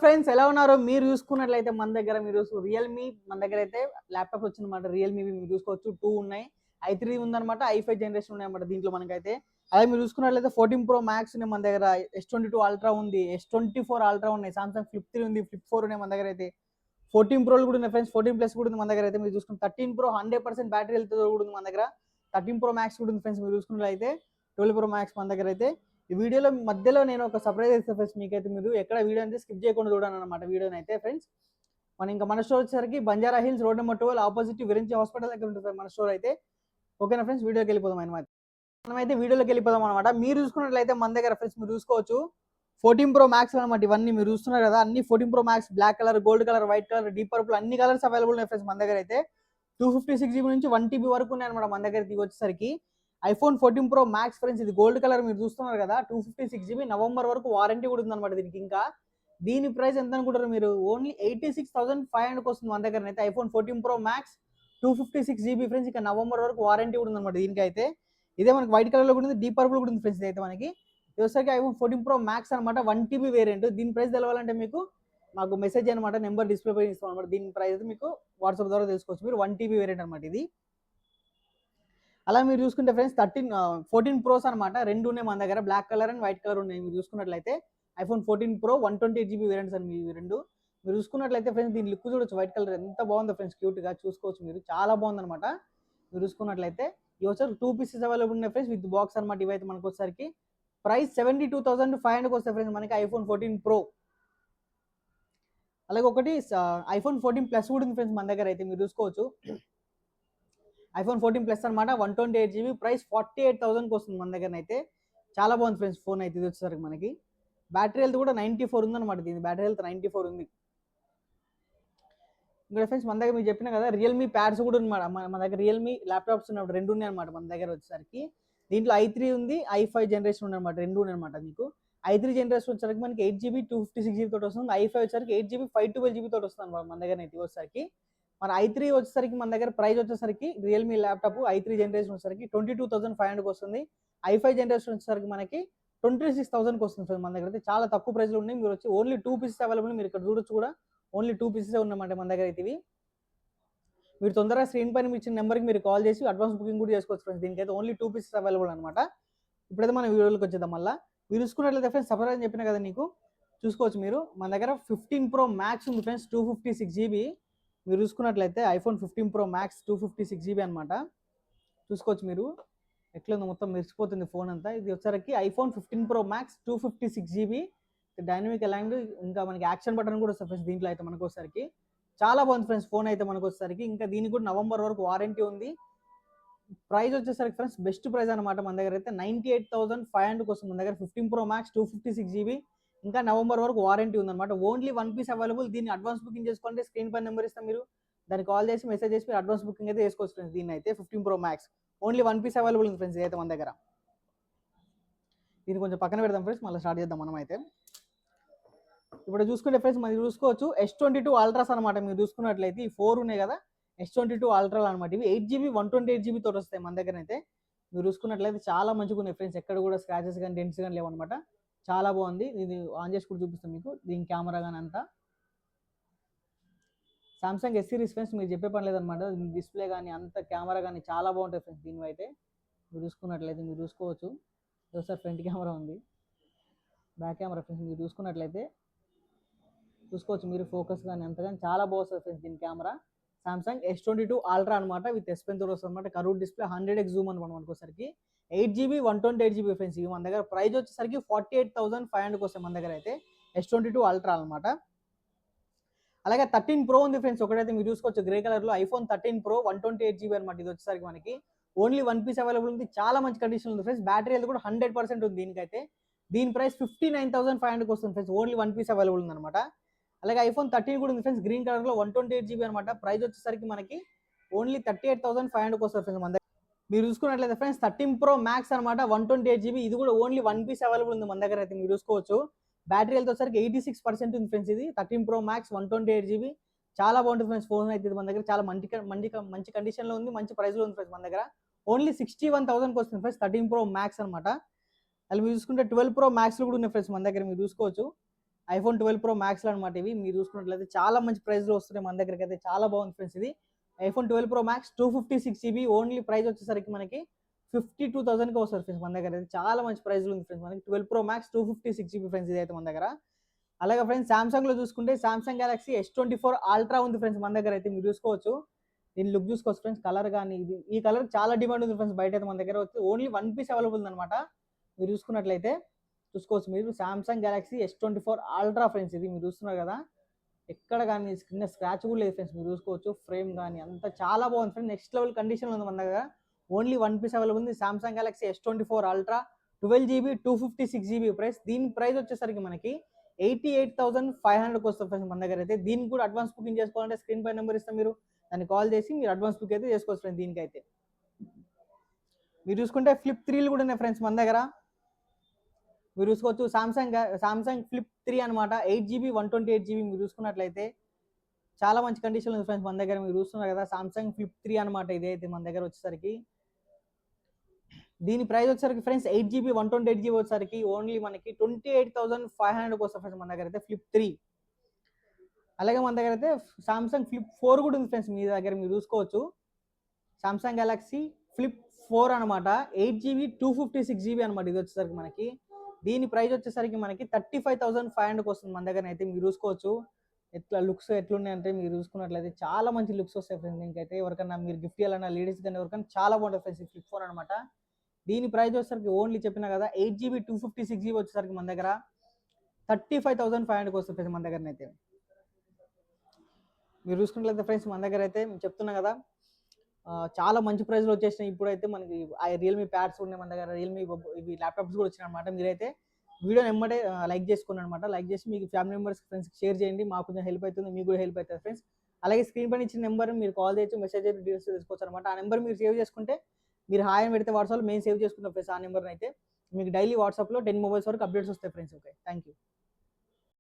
Friends, ఎలా ఉన్నారు? మీరు చూసుకున్నట్లయితే మన దగ్గర రియల్‌మీ మన దగ్గర అయితే ల్యాప్‌టాప్స్ వచ్చిందన్నమాట. రియల్‌మీవి మీరు చూసుకోవచ్చు 2 ఉన్నాయి. i3 ఉందన్నమాట. i5 జనరేషన్ ఉన్నాయన్నమాట దీంట్లో మనకైతే. అదే మీరు చూసుకున్నట్లయితే 14 ప్రో మ్యాక్స్ ఉన్నాయి మన దగ్గర. S22 అల్ట్రా ఉంది. S24 అల్ట్రా ఉన్నాయి. సామ్సంగ్ ఫ్లిప్ 3 ఉంది. ఫ్లిప్ 4 ఉన్నాయి మన దగ్గర అయితే. 14 ప్రోలు కూడా ఉన్నాయి ఫ్రెండ్స్. 14 ప్లస్ కూడా ఉంది మన దగ్గర అయితే. మీరు చూసుకుంటే 13 ప్రో 100% బ్యాటరీ హెల్త్ కూడా ఉంది మన దగ్గర. 13 ప్రో మ్యాక్స్ కూడా ఉంది ఫ్రెండ్స్. మీరు చూసుకున్నట్లయితే 12 ప్రో మ్యాక్స్ మన దగ్గర అయితే. ఈ వీడియోలో మధ్యలో నేను ఒక సర్ప్రైజ్ ఇస్తాను ఫ్రెండ్స్ మీకైతే. మీరు ఎక్కడ వీడియో అయితే స్కిప్ చేయకుండా చూడండి అనమాట వీడియోని అయితే ఫ్రెండ్స్. మన స్టోర్ వచ్చేసరికి Banjara hills road number 12 opposite Virinchi hospital దగ్గర ఉంటుంది మన స్టోర్ అయితే. ఓకేనా ఫ్రెండ్స్, వీడియోకి వెళ్ళిపోదాం అనమాట. మనమైతే వీడియోలోకి వెళ్ళిపోదాం అనమాట. మీరు చూసుకున్నట్లయితే మన దగ్గర ఫ్రెండ్స్ మీరు చూసుకోవచ్చు 14 ప్రో మ్యాక్స్ అనమాట. ఇవన్నీ మీరు చూస్తున్నారు కదా, అన్ని 14 pro max black colour, gold colour, white colour, deep purple అన్ని కలర్స్ అవైలబుల్ ఉన్నాయి ఫ్రెండ్స్ మన దగ్గర అయితే. 256 GB నుంచి 1 TB వరకు ఉన్నాయి అనమాట మన దగ్గర. ఇది వచ్చేసరికి iPhone 14 ప్రో మ్యాక్స్ ఫ్రెండ్స్. ఇది గోల్డ్ కలర్ మీరు చూస్తున్నారు కదా. 256 GB నవంబర్ వరకు వారంటీ కూడా ఉందన్నమాట దీనికి. ఇంకా దీని ప్రైస్ ఎంత అనుకుంటారు మీరు? ఓన్లీ 86,500 వస్తుంది మన దగ్గర అయితే. iPhone 14 pro max 256 GB friends. ఇక నవంబర్ వరకు వారంటీ కూడా ఉందన్నమాట దీనికైతే. ఇదే మనకి వైట్ కలర్ లో కూడా ఉంది, డీప్ పర్పుల్ కూడా ఉంది ఫ్రెండ్స్. అయితే మనకి ఇది వచ్చేసరికి iPhone 14 ప్రో మ్యాక్స్ అనమాట. 1 TB వేరియంట్. దీని ప్రైస్ తెలవాలంటే మీకు మాకు మెసేజ్ అనమాట, నెంబర్ డిస్ప్లే పై ఇస్తాం అనమాట. దీని ప్రైస్ మీకు వాట్సాప్ ద్వారా తెలుసుకోవచ్చు మీరు. 1 TB వేరియంట్ అనమాట ఇది. అలా మీరు చూసుకుంటే ఫ్రెండ్స్ 14 ప్రోస్ అనమాట. రెండు ఉన్నాయి మన దగ్గర, black colour and white colour ఉన్నాయి. మీరు చూసుకున్నట్లయితే iPhone 14 ప్రో 128 GB వేరియంట్స్ అని రెండు. మీరు చూసుకున్నట్లయితే ఫ్రెండ్స్ దీని లుక్ చూడొచ్చు, వైట్ కలర్ ఎంత బాగుందో ఫ్రెండ్స్, క్యూట్ గా చూసుకోవచ్చు మీరు. చాలా బాగుంది అనమాట. మీరు చూసుకున్నట్లయితే ఇవి వచ్చారు 2 పీసెస్ అవైలబుల్ ఉన్నాయి ఫ్రెండ్స్ విత్ బాక్స్ అనమాట. ఇవైతే మనకు వచ్చేసరికి ప్రైస్ 72,500 వస్తాయి ఫ్రెండ్స్ మనకి iPhone 14 ప్రో. అలాగే ఒకటి iPhone 14 ప్లస్ కూడా ఉంది ఫ్రెండ్స్ మన దగ్గర అయితే. మీరు చూసుకోవచ్చు iPhone 14 ప్లస్ అనమాట. 128 GB ప్రైస్ 48,000కి వస్తుంది మన దగ్గర అయితే. చాలా బాగుంది ఫ్రెండ్స్ ఫోన్ అయితే. ఇది వచ్చేసరికి మనకి బ్యాటరీ హెల్త్ కూడా 94 ఉందన్నమాట. దీని బ్యాటరీ హెల్త్ 94 ఉంది. ఇంకా ఫ్రెండ్స్ మన దగ్గర మీకు చెప్పిన కదా రియల్మీ ప్యాడ్స్ కూడా ఉన్నమాట మన దగ్గర. రియల్మీ ల్యాప్టాప్స్ ఉన్నప్పుడు రెండు ఉన్నాయి అనమాట మన దగ్గర వచ్చేసరికి. దీంట్లో i3 ఉంది, i5 జనరేషన్ ఉంది అనమాట. రెండు ఉన్నాయి అనమాట మీకు. i3 జనరేషన్ వచ్చేసరికి మనకి 8 GB 256 GB తోటి వస్తుంది. i5 వచ్చేసరికి 8 GB 512 GB తోటి వస్తుంది అనమాట మన దగ్గర అయితే వచ్చేసరికి. మన i3 వచ్చేసరికి మన దగ్గర ప్రైస్ వచ్చేసరికి రియల్మీ ల్యాప్టాప్ i3 జనరేషన్ వచ్చేసరికి 22,500 వస్తుంది. i5 జనరేషన్ వచ్చేసరికి మనకి 26,000కి వస్తుంది మన దగ్గర అయితే. చాలా తక్కువ ప్రైస్లో ఉన్నాయి. మీరు వచ్చి ఓన్లీ 2 పీసెస్ అవైలబుల్. మీరు ఇక్కడ చూడొచ్చు కూడా ఓన్లీ 2 పీసెస్ ఉన్నాయన్నమాట మన దగ్గర అయితే ఇవి. మీరు తొందరగా స్క్రీన్ పైన మీ ఇచ్చిన నెంబర్కి మీరు కాల్ చేసి అడ్వాన్స్ బుకింగ్ కూడా చేసుకోవచ్చు ఫ్రెండ్స్. దీనికైతే ఓన్లీ 2 పీసెస్ అవైలబుల్ అనమాట. ఇప్పుడైతే మన వీడియోలోకి వచ్చేద్దాం మళ్ళీ. మీరు చూసుకున్నట్లయితే ఫ్రెండ్స్ సపరేట్ అని చెప్పిన కదా నీకు, చూసుకోవచ్చు మీరు. మన దగ్గర 15 ప్రో మ్యాక్స్ ఉంది ఫ్రెండ్స్ 256 GB. మీరు చూసుకున్నట్లయితే iPhone 15 ప్రో మ్యాక్స్ 256 GB అనమాట. చూసుకోవచ్చు మీరు ఎట్లా ఉందో, మొత్తం మెరిసిపోతుంది ఫోన్ అంతా. ఇది వచ్చరికి iPhone 15 pro max 256 GB dynamic aligned. ఇంకా మనకి యాక్షన్ బటన్ కూడా వస్తుంది ఫ్రెండ్స్ దీంట్లో అయితే మనకు వచ్చరికి. చాలా బాగుంది ఫ్రెండ్స్ ఫోన్ అయితే మనకు వచ్చరికి. ఇంకా దీనికి కూడా నవంబర్ వరకు వారంటీ ఉంది. ప్రైస్ వచ్చేసరికి ఫ్రెండ్స్ బెస్ట్ ప్రైస్ అనమాట మన దగ్గర అయితే. 98,500 వస్తుంది మన దగ్గర 15 ప్రో మ్యాక్స్ 256 GB. ఇంకా నవంబర్ వరకు వారంటీ ఉందన్నమాట. Only 1 piece available. దీన్ని అడ్వాన్స్ బుకింగ్ చేసుకోండి. స్క్రీన్ పైన నెంబర్ ఇస్తాం, మీరు దాన్ని కాల్ చేసి మెసేజ్ చేసి మీరు అడ్వాన్స్ బుకింగ్ అయితే చేసుకోవచ్చు ఫ్రెండ్స్. దీన్ని అయితే 15 pro max only 1 piece available ఉంది ఫ్రెండ్స్ అయితే మన దగ్గర. దీన్ని కొంచెం పక్కన పెడదాం ఫ్రెండ్స్, మళ్ళీ స్టార్ట్ చేద్దాం మనం అయితే. ఇప్పుడు చూసుకుంటే ఫ్రెండ్స్ మనం చూసుకోవచ్చు S22 అల్ట్రాస్ అనమాట. మీరు చూసుకున్నట్లయితే ఈ 4 ఉన్నాయి కదా, S22 అల్ట్రాలు అనమాట. ఇవి 8 GB 128 GB తోటి వస్తాయి మన దగ్గర అయితే. మీరు చూసుకున్నట్లయితే చాలా మంచిగా ఉన్నాయి ఫ్రెండ్స్. ఎక్కడ కూడా స్క్రాచెస్ కానీ డెంట్స్ కానీ లేవన్నమాట. చాలా బాగుంది. ఇది ఆన్ చేసి కూడా చూపిస్తాం మీకు. దీని కెమెరా కానీ అంతా సామ్సంగ్ S సిరీస్ ఫ్రెండ్స్. మీరు చెప్పే పని లేదనమాట. డిస్ప్లే కానీ అంత కెమెరా కానీ చాలా బాగుంటాయి ఫ్రెండ్స్ దీనివి అయితే. మీరు చూసుకున్నట్లయితే మీరు చూసుకోవచ్చు. ఒకసారి ఫ్రంట్ కెమెరా ఉంది, బ్యాక్ కెమెరా ఫ్రెండ్స్. మీరు చూసుకున్నట్లయితే చూసుకోవచ్చు మీరు. ఫోకస్ కానీ అంత కానీ చాలా బాగుంటుంది ఫ్రెండ్స్ దీని కెమెరా. సామ్సంగ్ S22 అల్ట్రా అనమాట. విత్ S పెన్ తోటి వస్తుంది అనమాట. కర్వ్ డిస్ప్లే 100x జూమ్ అనమాట మనకు వచ్చరికి. 8 GB 128 GB ఫ్రెండ్స్. ఇవి మన దగ్గర ప్రైస్ వచ్చేసరికి 48,500 వస్తాయి మన దగ్గర అయితే. S22 అల్ట్రా అనమాట. అలాగే 13 ప్రో ఉంది ఫ్రెండ్స్ ఒకటైతే. మీరు చూసుకోవచ్చు గ్రే కలర్ లో iPhone 13 ప్రో 128 GB అనమాట. ఇది వచ్చేసరికి మనకి ఓన్లీ 1 పీస్ అవైలబుల్ ఉంది. చాలా మంచి కండిషన్ ఉంది ఫ్రెండ్స్. బ్యాటరీ అయితే కూడా 100% ఉంది దీనికైతే. దీని ప్రైస్ 59,500 వస్తుంది ఫ్రెండ్స్. ఓన్లీ 1 పీస్ అవైలబుల్ ఉంది అనమాట. అలాగే iPhone 13 కూడా ఉంది ఫ్రెండ్స్ గ్రీన్ కలర్ లో 128 GB అనమాట. ప్రైస్ వచ్చేసరికి మనకి ఓన్లీ 38,500 వస్తుంది ఫ్రెండ్స్ మన దగ్గర. మీరు చూసుకున్నట్లయితే ఫ్రెండ్స్ 13 ప్రో మ్యాక్స్ అనమాట 128 GB. ఇది కూడా ఓన్లీ 1 పీస్ అవైలబుల్ ఉంది మన దగ్గర అయితే. మీరు చూసుకోవచ్చు బ్యాటరీ హెల్త్ వచ్చేసరికి 86% ఉంది ఫ్రెండ్స్. ఇది 13 ప్రో మ్యాక్స్ 128 GB. చాలా బాగుంటుంది ఫ్రెండ్స్ ఫోన్ అయితే. ఇది మన దగ్గర చాలా మంచి కండిషన్ లో ఉంది, మంచి ప్రైస్ లో ఉంది ఫ్రెండ్స్ మన దగ్గర. ఓన్లీ 61,000కి వస్తుంది ఫ్రెండ్స్ 13 ప్రో మ్యాక్స్ అనమాట. అలా మీరు చూసుకుంటే 12 ప్రో మ్యాక్స్ కూడా ఉన్నాయి ఫ్రెండ్స్ మన దగ్గర. మీరు చూసుకోవచ్చు ఐఫోన్ 12 ప్రో మ్యాక్స్లో అనమాట ఇవి. మీరు చూసుకున్నట్లయితే చాలా మంచి ప్రైస్లో వస్తున్నాయి మన దగ్గరికి అయితే. చాలా బాగుంది ఫ్రెండ్స్ ఇది. IPhone 12 pro max 256 GB only price వచ్చేసరికి మనకి 52,000కి వస్తుంది ఫ్రెండ్స్ మన దగ్గర అయితే. చాలా మంచి ప్రైస్లో ఉంది ఫ్రెండ్స్ మనకి 12 ప్రో మ్యాక్స్ 256 GB ఫ్రెండ్స్ ఇది అయితే మన దగ్గర. అలాగే ఫ్రెండ్స్ సామ్సంగ్లో చూసుకుంటే సామ్సంగ్ గెలాక్సీ S24 అల్ట్రా ఉంది ఫ్రెండ్స్ మన దగ్గర అయితే. మీరు చూసుకోవచ్చు, దీని లుక్ చూసుకోవచ్చు ఫ్రెండ్స్. కలర్ కానీ ఇది ఈ కలర్ చాలా డిమాండ్ ఉంది ఫ్రెండ్స్ బయట అయితే. మన దగ్గర వచ్చి ఓన్లీ 1 పీస్ అవైలబుల్ ఉందన్నమాట. మీరు చూసుకున్నట్లయితే చూసుకోవచ్చు మీరు. Samsung Galaxy S24 ultra friends ఇది మీరు చూస్తున్నారు కదా. ఎక్కడ కానీ స్క్రీన్ స్క్రాచ్ కూడా లేదు ఫ్రెండ్స్. మీరు చూసుకోవచ్చు ఫ్రేమ్ కానీ అంతా చాలా బాగుంది ఫ్రెండ్స్. నెక్స్ట్ లెవెల్ కండిషన్ ఉంది మన దగ్గర. ఓన్లీ 1 పీస్ అవైలబుల్ ఉంది. Samsung Galaxy S24 ultra 12 GB 256 GB price. దీని ప్రైస్ వచ్చేసరికి మనకి 88,500కి వస్తుంది ఫ్రెండ్స్ మన దగ్గర అయితే. దీనికి కూడా అడ్వాన్స్ బుకింగ్ చేసుకోవాలంటే స్క్రీన్ పై నెంబర్ ఇస్తాం, మీరు దాన్ని కాల్ చేసి మీరు అడ్వాన్స్ బుక్ అయితే చేసుకోవచ్చు ఫ్రెండ్స్. దీనికైతే మీరు చూసుకుంటే ఫ్లిప్ 3లు కూడా ఉన్నాయి ఫ్రెండ్స్ మన దగ్గర. మీరు చూసుకోవచ్చు సామ్సంగ్ ఫ్లిప్ 3 అనమాట. 8 GB 128 GB మీరు చూసుకున్నట్లయితే చాలా మంచి కండిషన్ ఉంది ఫ్రెండ్స్ మన దగ్గర. మీరు చూస్తున్నారు కదా సామ్సంగ్ ఫ్లిప్ 3 అనమాట ఇదైతే మన దగ్గర వచ్చేసరికి. దీని ప్రైస్ వచ్చేసరికి ఫ్రెండ్స్ 8 GB 128 GB వచ్చేసరికి ఓన్లీ మనకి 28,500కి వస్తుంది ఫ్రెండ్స్ మన దగ్గర అయితే ఫ్లిప్ 3. అలాగే మన దగ్గర అయితే సామ్సంగ్ ఫ్లిప్ 4 కూడా ఉంది ఫ్రెండ్స్ మీ దగ్గర. మీరు చూసుకోవచ్చు సామ్సంగ్ గెలాక్సీ ఫ్లిప్ 4 అనమాట. 8 GB 256 GB అనమాట ఇది వచ్చేసరికి మనకి. దీని ప్రైస్ వచ్చేసరికి మనకి 35,500కి వస్తుంది మన దగ్గర అయితే. మీరు చూసుకోవచ్చు ఎట్లా లుక్స్ ఎట్లున్నాయంటే మీరు చూసుకున్నట్లయితే చాలా మంచి లుక్స్ వస్తాయి ఫ్రెండ్స్ దీనికైతే. ఎవరికైనా మీరు గిఫ్ట్ ఇవ్వాలన్నా లేడీస్ కానీ ఎవరికైనా చాలా బాగుంటుంది ఫ్రెండ్స్ ఈ ఫ్లిప్ 4 అనమాట. దీని ప్రైస్ వచ్చేసరికి ఓన్లీ చెప్పినా కదా 8 GB 256 GB వచ్చేసరికి మన దగ్గర 35,500కి వస్తుంది ఫ్రెండ్స్ మన దగ్గర అయితే. మీరు చూసుకున్నట్లయితే ఫ్రెండ్స్ మన దగ్గర అయితే చెప్తున్నా కదా చాలా మంచి ప్రైస్లో వచ్చేసినాయి. ఇప్పుడైతే మనకి రియల్మీ ప్యాడ్స్ ఉన్నాయి మన దగ్గర. రియల్మీ ఇవి ల్యాప్టాప్స్ కూడా వచ్చినాయి అనమాట. మీరైతే వీడియోని ఎమ్మటే లైక్ చేసుకోండి అనమాట. లైక్ చేసి మీకు ఫ్యామిలీ మెంబర్స్ ఫ్రెండ్స్కి షేర్ చేయండి. మాకు కొంచెం హెల్ప్ అవుతుంది, మీకు కూడా హెల్ప్ అవుతుంది ఫ్రెండ్స్. అలాగే స్క్రీన్ పైన ఇచ్చిన నెంబర్ మీరు కాల్ చేయొచ్చు, మెసేజ్ అయితే డీటెయిల్స్ తీసుకోవచ్చు అనమాట. ఆ నెంబర్ మీరు సేవ్ చేసుకుంటే మీరు హాయ్ అని పెడితే వాట్సాప్లో మేము సేవ్ చేసుకుంటాం ఫ్రెండ్స్. ఆ నెంబర్ని అయితే మీకు డైలీ వాట్సాప్లో 10 మొబైల్స్ వరకు అప్డేట్స్ వస్తాయి ఫ్రెండ్స్. Okay, thank you.